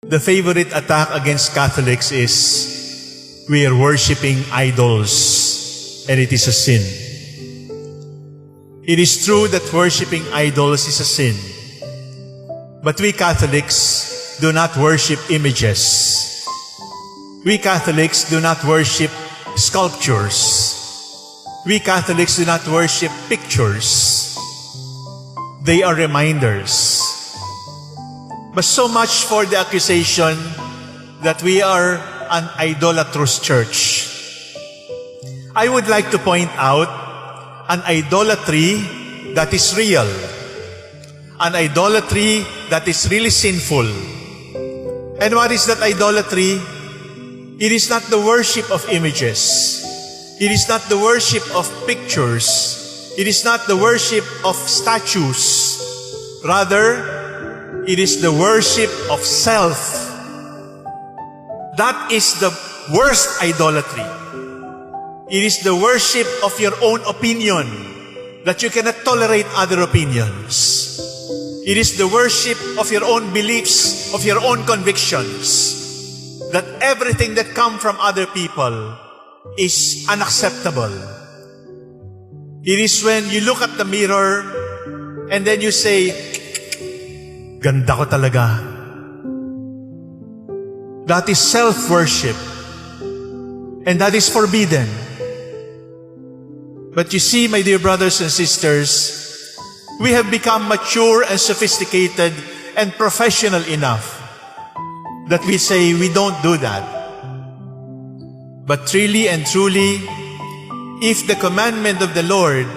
The favorite attack against Catholics is we are worshiping idols, and it is a sin. It is true that worshiping idols is a sin, but we Catholics do not worship images. We Catholics do not worship sculptures. We Catholics do not worship pictures. They are reminders. But so much for the accusation that we are an idolatrous church. I would like to point out an idolatry that is real. An idolatry that is really sinful. And what is that idolatry? It is not the worship of images. It is not the worship of pictures. It is not the worship of statues. Rather, it is the worship of self. That is the worst idolatry. It is the worship of your own opinion, that you cannot tolerate other opinions. It is the worship of your own beliefs, of your own convictions, that everything that comes from other people is unacceptable. It is when you look at the mirror and then you say, ganda ko talaga. That is self-worship. And that is forbidden. But you see, my dear brothers and sisters, we have become mature and sophisticated and professional enough that we say we don't do that. But really and truly, if the commandment of the Lord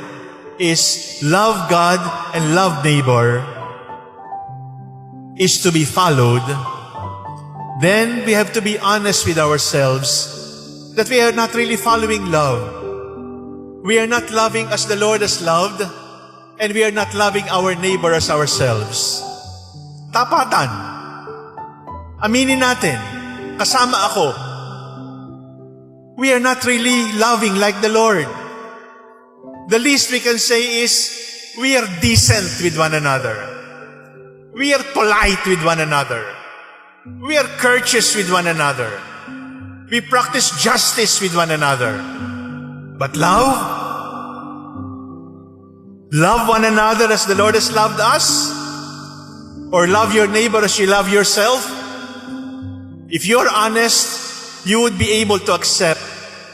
is love God and love neighbor, is to be followed, then we have to be honest with ourselves that we are not really following love. We are not loving as the Lord has loved, and we are not loving our neighbor as ourselves. Tapatan. Aminin natin, kasama ako. We are not really loving like the Lord. The least we can say is, we are decent with one another. We are polite with one another. We are courteous with one another. We practice justice with one another. But love? Love one another as the Lord has loved us? Or love your neighbor as you love yourself? If you're honest, you would be able to accept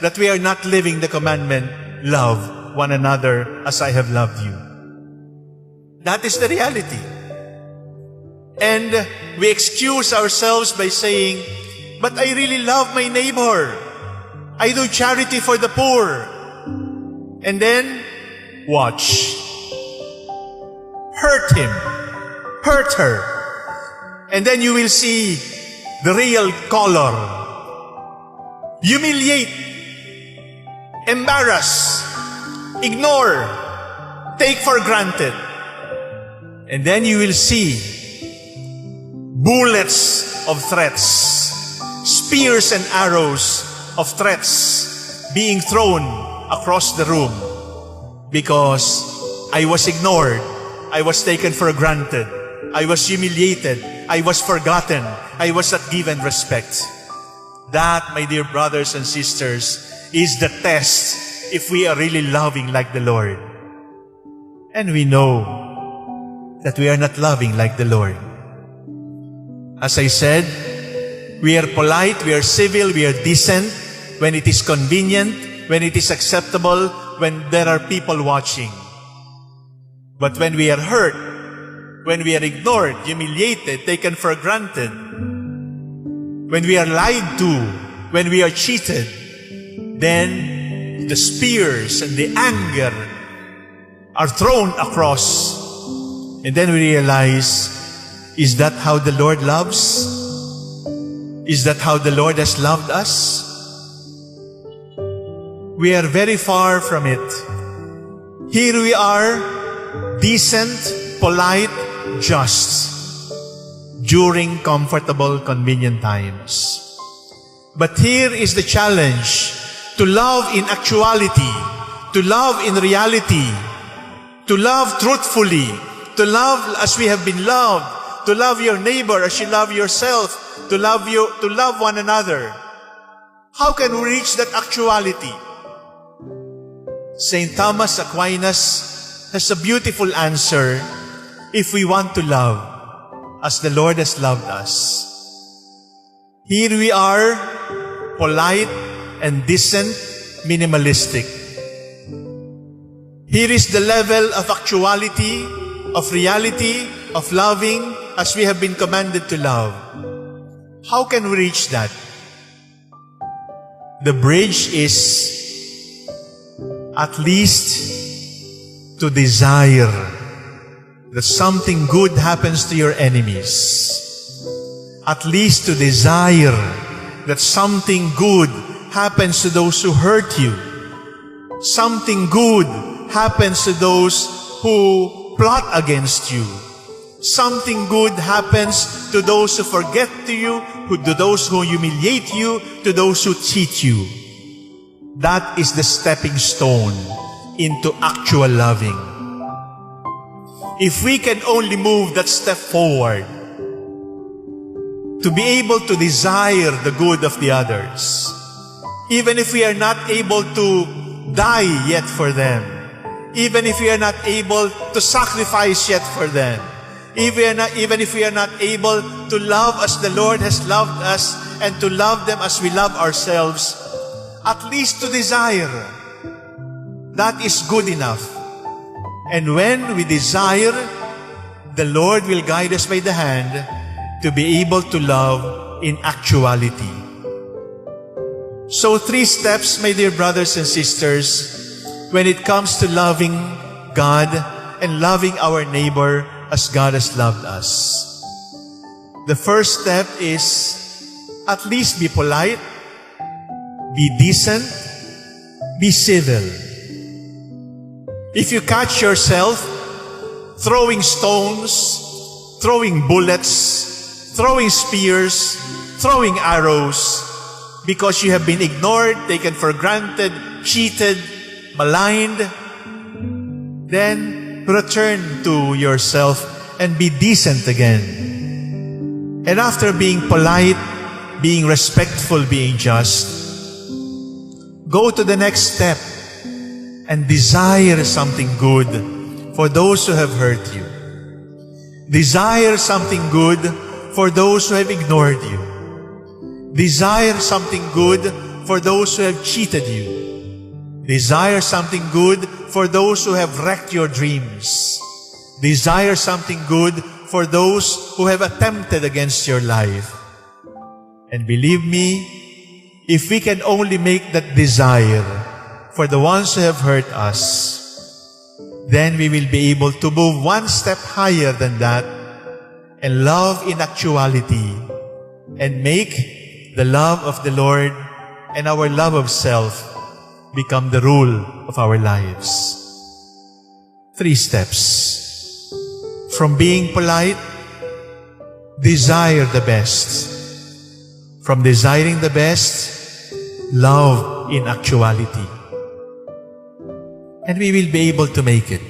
that we are not living the commandment, love one another as I have loved you. That is the reality. And we excuse ourselves by saying, but I really love my neighbor. I do charity for the poor. And then, watch. Hurt him. Hurt her. And then you will see the real color. Humiliate. Embarrass. Ignore. Take for granted. And then you will see bullets of threats, spears and arrows of threats being thrown across the room because I was ignored, I was taken for granted, I was humiliated, I was forgotten, I was not given respect. That, my dear brothers and sisters, is the test if we are really loving like the Lord. And we know that we are not loving like the Lord. As I said, we are polite, we are civil, we are decent when it is convenient, when it is acceptable, when there are people watching. But when we are hurt, when we are ignored, humiliated, taken for granted, when we are lied to, when we are cheated, then the spears and the anger are thrown across. And then we realize, is that how the Lord loves? Is that how the Lord has loved us? We are very far from it. Here we are, decent, polite, just, during comfortable, convenient times. But here is the challenge, to love in actuality, to love in reality, to love truthfully, to love as we have been loved, to love your neighbor as you love yourself, to love one another. How can we reach that actuality? St. Thomas Aquinas has a beautiful answer if we want to love as the Lord has loved us. Here we are, polite and decent, minimalistic. Here is the level of actuality, of reality, of loving as we have been commanded to love. How can we reach that? The bridge is at least to desire that something good happens to your enemies. At least to desire that something good happens to those who hurt you. Something good happens to those who plot against you. Something good happens to those who forget you, to those who humiliate you, to those who cheat you. That is the stepping stone into actual loving. If we can only move that step forward, to be able to desire the good of the others, even if we are not able to die yet for them, even if we are not able to sacrifice yet for them, even if we are not able to love as the Lord has loved us and to love them as we love ourselves, at least to desire, that is good enough. And when we desire, the Lord will guide us by the hand to be able to love in actuality. So 3 steps, my dear brothers and sisters, when it comes to loving God and loving our neighbor as God has loved us. The first step is at least be polite, be decent, be civil. If you catch yourself throwing stones, throwing bullets, throwing spears, throwing arrows, because you have been ignored, taken for granted, cheated, maligned, then return to yourself and be decent again. And after being polite, being respectful, being just, go to the next step and desire something good for those who have hurt you. Desire something good for those who have ignored you. Desire something good for those who have cheated you. Desire something good for those who have wrecked your dreams. Desire something good for those who have attempted against your life. And believe me, if we can only make that desire for the ones who have hurt us, then we will be able to move one step higher than that and love in actuality and make the love of the Lord and our love of self become the rule of our lives. 3 steps. From being polite, desire the best. From desiring the best, love in actuality. And we will be able to make it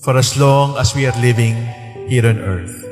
for as long as we are living here on earth.